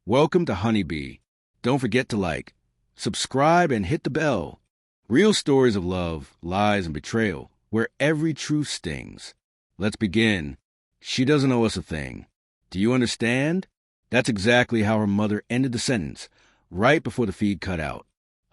Welcome to Honeybee. Don't forget to like, subscribe, and hit the bell. Real stories of love, lies, and betrayal, where every truth stings. Let's begin. She doesn't owe us a thing. Do you understand? That's exactly how her mother ended the sentence, right before the feed cut out.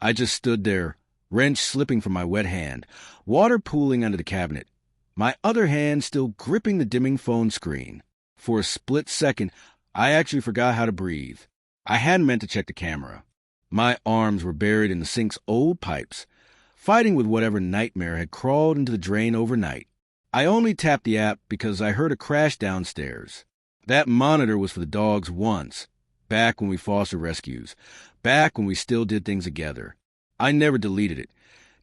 I just stood there, wrench slipping from my wet hand, water pooling under the cabinet, my other hand still gripping the dimming phone screen. For a split second, I actually forgot how to breathe. I hadn't meant to check the camera. My arms were buried in the sink's old pipes, fighting with whatever nightmare had crawled into the drain overnight. I only tapped the app because I heard a crash downstairs. That monitor was for the dogs once, back when we foster rescues, back when we still did things together. I never deleted it,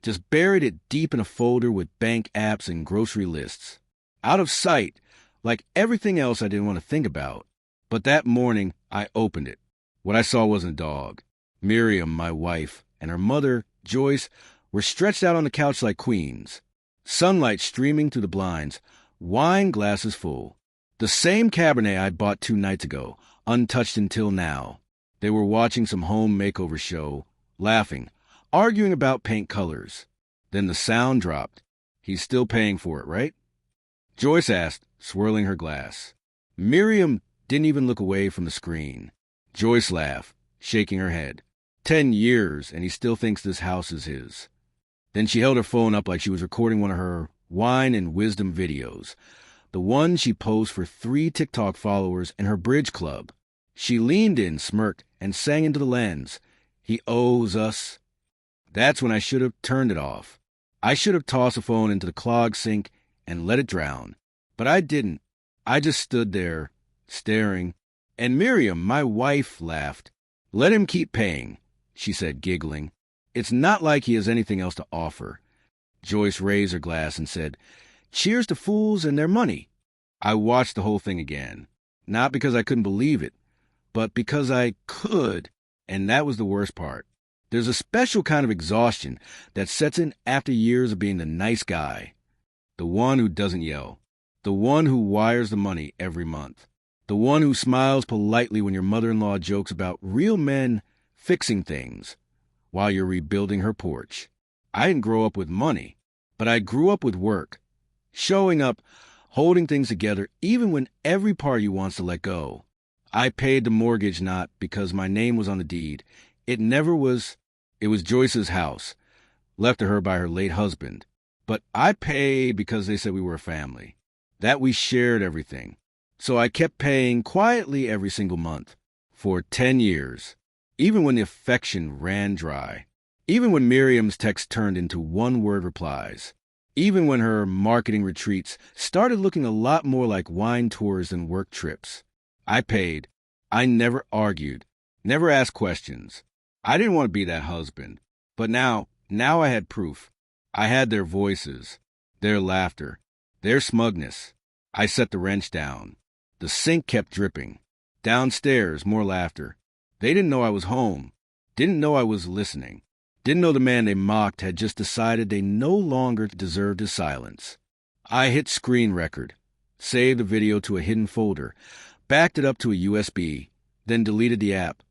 just buried it deep in a folder with bank apps and grocery lists. Out of sight, like everything else I didn't want to think about. But that morning, I opened it. What I saw wasn't a dog. Miriam, my wife, and her mother, Joyce, were stretched out on the couch like queens. Sunlight streaming through the blinds, wine glasses full. The same Cabernet I bought 2 nights ago, untouched until now. They were watching some home makeover show, laughing, arguing about paint colors. Then the sound dropped. He's still paying for it, right? Joyce asked, swirling her glass. Miriam didn't even look away from the screen. Joyce laughed, shaking her head. 10 years, and he still thinks this house is his. Then she held her phone up like she was recording one of her wine and wisdom videos, the one she posed for 3 TikTok followers in her bridge club. She leaned in, smirked, and sang into the lens. He owes us. That's when I should have turned it off. I should have tossed the phone into the clogged sink and let it drown. But I didn't. I just stood there, staring. And Miriam, my wife, laughed. Let him keep paying, she said, giggling. It's not like he has anything else to offer. Joyce raised her glass and said, Cheers to fools and their money. I watched the whole thing again. Not because I couldn't believe it, but because I could, and that was the worst part. There's a special kind of exhaustion that sets in after years of being the nice guy. The one who doesn't yell. The one who wires the money every month. The one who smiles politely when your mother-in-law jokes about real men fixing things while you're rebuilding her porch. I didn't grow up with money, but I grew up with work. Showing up, holding things together even when every part you wants to let go. I paid the mortgage not because my name was on the deed. It never was. It was Joyce's house, left to her by her late husband. But I paid because they said we were a family, that we shared everything. So I kept paying quietly every single month for 10 years, even when the affection ran dry, even when Miriam's texts turned into one-word replies, even when her marketing retreats started looking a lot more like wine tours than work trips. I paid. I never argued, never asked questions. I didn't want to be that husband. But now I had proof. I had their voices, their laughter, their smugness. I set the wrench down. The sink kept dripping. Downstairs, more laughter. They didn't know I was home. Didn't know I was listening. Didn't know the man they mocked had just decided they no longer deserved his silence. I hit screen record, saved the video to a hidden folder, backed it up to a USB, then deleted the app.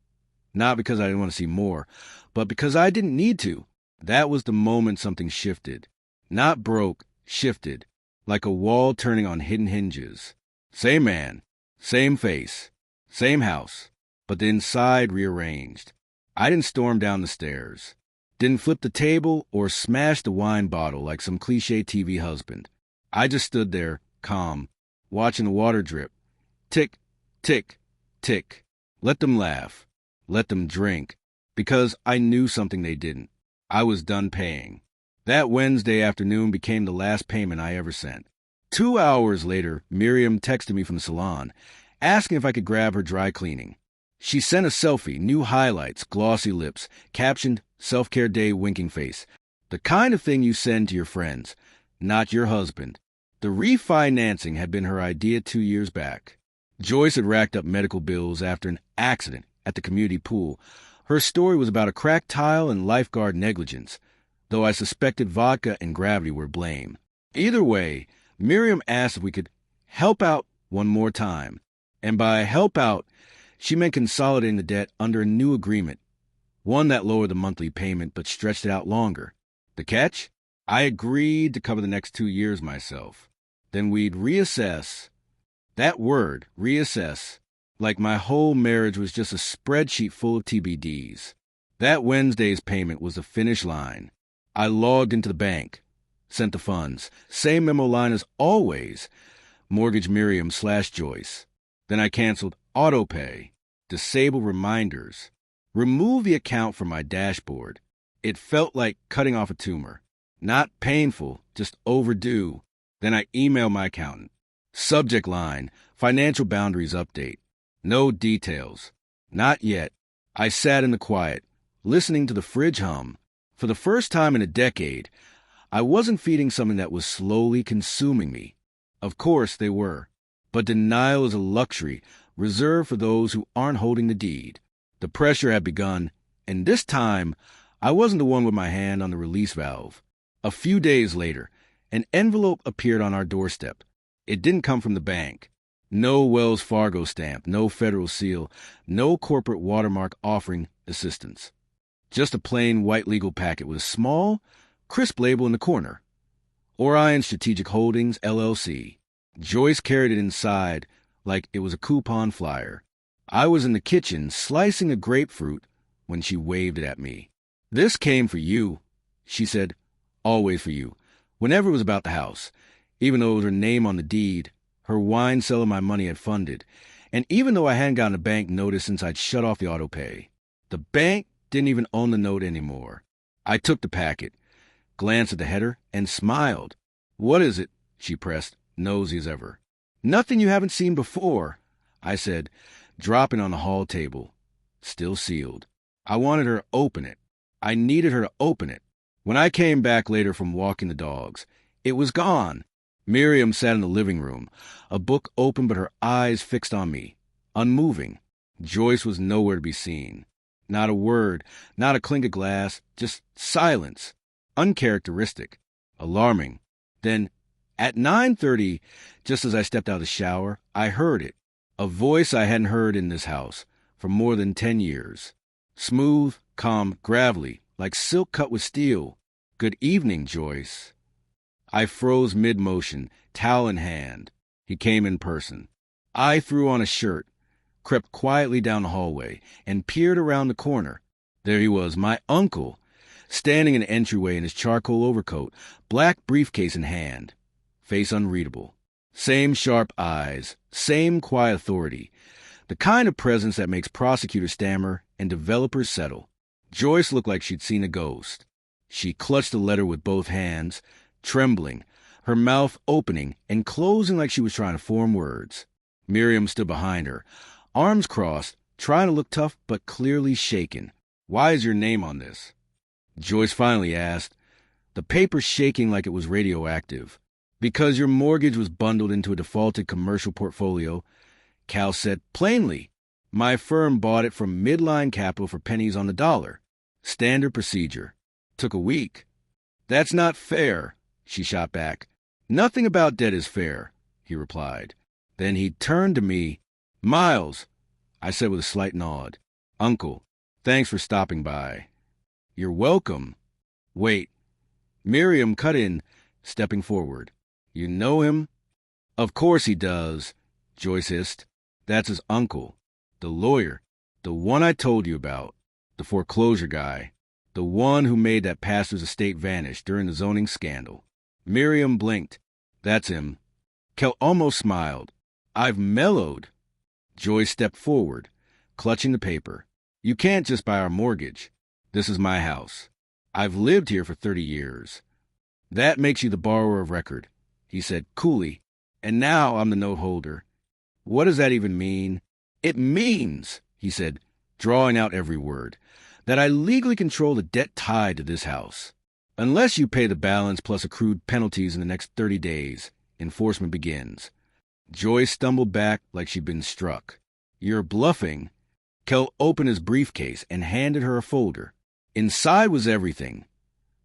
Not because I didn't want to see more, but because I didn't need to. That was the moment something shifted. Not broke, shifted, like a wall turning on hidden hinges. Same man, same face, same house, but the inside rearranged. I didn't storm down the stairs. Didn't flip the table or smash the wine bottle like some cliché TV husband. I just stood there, calm, watching the water drip. Tick, tick, tick. Let them laugh. Let them drink. Because I knew something they didn't. I was done paying. That Wednesday afternoon became the last payment I ever sent. 2 hours later, Miriam texted me from the salon, asking if I could grab her dry cleaning. She sent a selfie, new highlights, glossy lips, captioned, Self-Care Day winking face. The kind of thing you send to your friends, not your husband. The refinancing had been her idea 2 years back. Joyce had racked up medical bills after an accident at the community pool. Her story was about a cracked tile and lifeguard negligence, though I suspected vodka and gravity were blame. Either way, Miriam asked if we could help out one more time. And by help out, She meant consolidating the debt under a new agreement, one that lowered the monthly payment but stretched it out longer. The catch? I agreed to cover the next 2 years myself. Then we'd reassess. That word, reassess, like my whole marriage was just a spreadsheet full of TBDs. That Wednesday's payment was the finish line. I logged into the bank, sent the funds, same memo line as always, mortgage Miriam/Joyce. Then I canceled autopay, disable reminders, remove the account from my dashboard. It felt like cutting off a tumor. Not painful, just overdue. Then I emailed my accountant. Subject line, financial boundaries update. No details. Not yet. I sat in the quiet, listening to the fridge hum. For the first time in a decade, I wasn't feeding something that was slowly consuming me. Of course they were. But denial is a luxury reserved for those who aren't holding the deed. The pressure had begun, and this time, I wasn't the one with my hand on the release valve. A few days later, an envelope appeared on our doorstep. It didn't come from the bank. No Wells Fargo stamp, no federal seal, no corporate watermark offering assistance. Just a plain white legal packet with a small, crisp label in the corner. Orion Strategic Holdings, LLC. Joyce carried it inside like it was a coupon flyer. I was in the kitchen slicing a grapefruit when she waved it at me. This came for you, she said. Always for you. Whenever it was about the house. Even though it was her name on the deed, her wine cellar my money had funded. And even though I hadn't gotten a bank notice since I'd shut off the autopay. The bank didn't even own the note anymore. I took the packet, glanced at the header, and smiled. What is it? She pressed, nosy as ever. Nothing you haven't seen before, I said, dropping on the hall table. Still sealed. I wanted her to open it. I needed her to open it. When I came back later from walking the dogs, it was gone. Miriam sat in the living room, a book open but her eyes fixed on me, unmoving. Joyce was nowhere to be seen. Not a word, not a clink of glass, just silence. Uncharacteristic. Alarming. Then, at 9:30, just as I stepped out of the shower, I heard it. A voice I hadn't heard in this house for more than 10 years. Smooth, calm, gravelly, like silk cut with steel. Good evening, Joyce. I froze mid-motion, towel in hand. He came in person. I threw on a shirt, crept quietly down the hallway, and peered around the corner. There he was, my uncle, standing in the entryway in his charcoal overcoat, black briefcase in hand. Face unreadable. Same sharp eyes, same quiet authority. The kind of presence that makes prosecutors stammer and developers settle. Joyce looked like she'd seen a ghost. She clutched the letter with both hands, trembling, her mouth opening and closing like she was trying to form words. Miriam stood behind her, arms crossed, trying to look tough but clearly shaken. Why is your name on this? Joyce finally asked, the paper shaking like it was radioactive. Because your mortgage was bundled into a defaulted commercial portfolio, Cal said plainly. My firm bought it from Midline Capital for pennies on the dollar. Standard procedure. Took a week. That's not fair, she shot back. Nothing about debt is fair, he replied. Then he turned to me. Miles, I said with a slight nod. Uncle, thanks for stopping by. You're welcome. Wait. Miriam cut in, stepping forward. You know him? Of course he does, Joyce hissed. That's his uncle. The lawyer. The one I told you about. The foreclosure guy. The one who made that pastor's estate vanish during the zoning scandal. Miriam blinked. That's him. Kel almost smiled. I've mellowed. Joyce stepped forward, clutching the paper. You can't just buy our mortgage. This is my house. I've lived here for 30 years. That makes you the borrower of record, he said coolly. And now I'm the note holder. What does that even mean? It means, he said, drawing out every word, that I legally control the debt tied to this house. Unless you pay the balance plus accrued penalties in the next 30 days, enforcement begins. Joyce stumbled back like she'd been struck. You're bluffing. Kel opened his briefcase and handed her a folder. Inside was everything.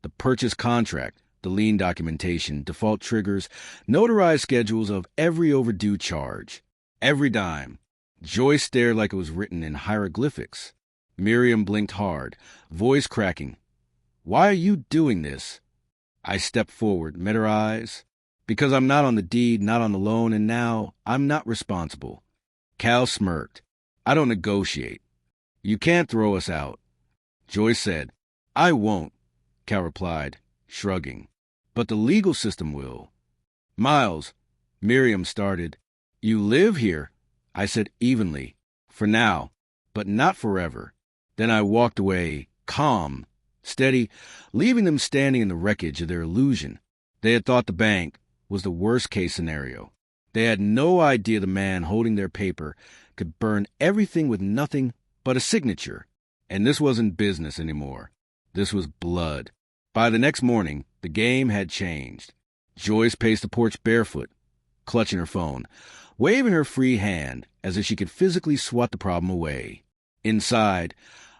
The purchase contract, the lien documentation, default triggers, notarized schedules of every overdue charge. Every dime. Joy stared like it was written in hieroglyphics. Miriam blinked hard, voice cracking. "Why are you doing this?" I stepped forward, met her eyes. "Because I'm not on the deed, not on the loan, and now I'm not responsible." Cal smirked. "I don't negotiate. You can't throw us out." Joy said, "I won't," Cal replied, shrugging. "But the legal system will." "Miles," Miriam started. "You live here," I said evenly. "For now, but not forever." Then I walked away, calm, steady, leaving them standing in the wreckage of their illusion. They had thought the bank was the worst-case scenario. They had no idea the man holding their paper could burn everything with nothing but a signature. And this wasn't business anymore. This was blood. By the next morning, the game had changed. Joyce paced the porch barefoot, clutching her phone, waving her free hand as if she could physically swat the problem away. Inside,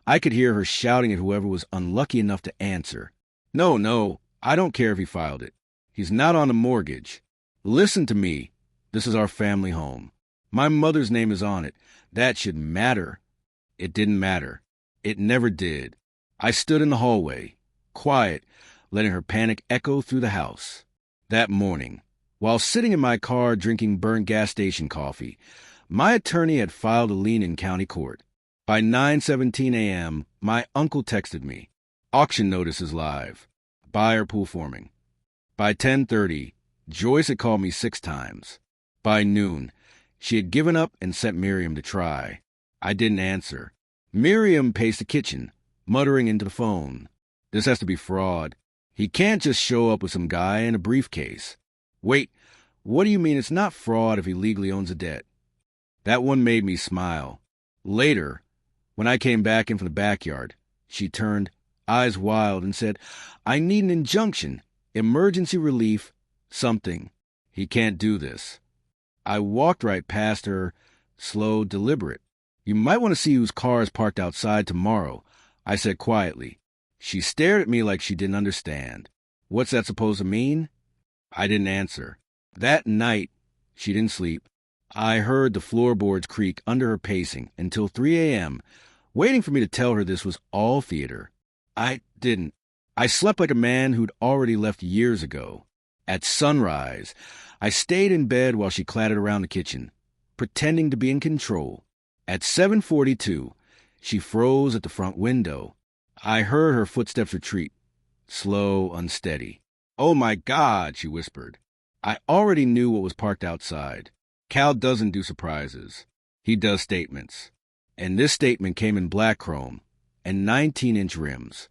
I could hear her shouting at whoever was unlucky enough to answer. No, I don't care if he filed it. He's not on a mortgage. Listen to me. This is our family home. My mother's name is on it. That should matter." It didn't matter. It never did. I stood in the hallway, quiet, letting her panic echo through the house. That morning, while sitting in my car drinking burnt gas station coffee, my attorney had filed a lien in county court. By 9:17 a.m., my uncle texted me. "Auction notice is live. Buyer pool forming." By 10:30, Joyce had called me 6 times. By noon, she had given up and sent Miriam to try. I didn't answer. Miriam paced the kitchen, muttering into the phone. "This has to be fraud. He can't just show up with some guy in a briefcase." "Wait, what do you mean it's not fraud if he legally owns a debt?" That one made me smile. Later, when I came back in from the backyard, she turned, eyes wild, and said, "I need an injunction, emergency relief, something. He can't do this." I walked right past her, slow, deliberate. "You might want to see whose car is parked outside tomorrow," I said quietly. She stared at me like she didn't understand. "What's that supposed to mean?" I didn't answer. That night, she didn't sleep. I heard the floorboards creak under her pacing until 3 a.m., waiting for me to tell her this was all theater. I didn't. I slept like a man who'd already left years ago. At sunrise, I stayed in bed while she clattered around the kitchen, pretending to be in control. At 7:42, she froze at the front window. I heard her footsteps retreat, slow, unsteady. "Oh my God," she whispered. I already knew what was parked outside. Cal doesn't do surprises. He does statements. And this statement came in black chrome and 19-inch rims.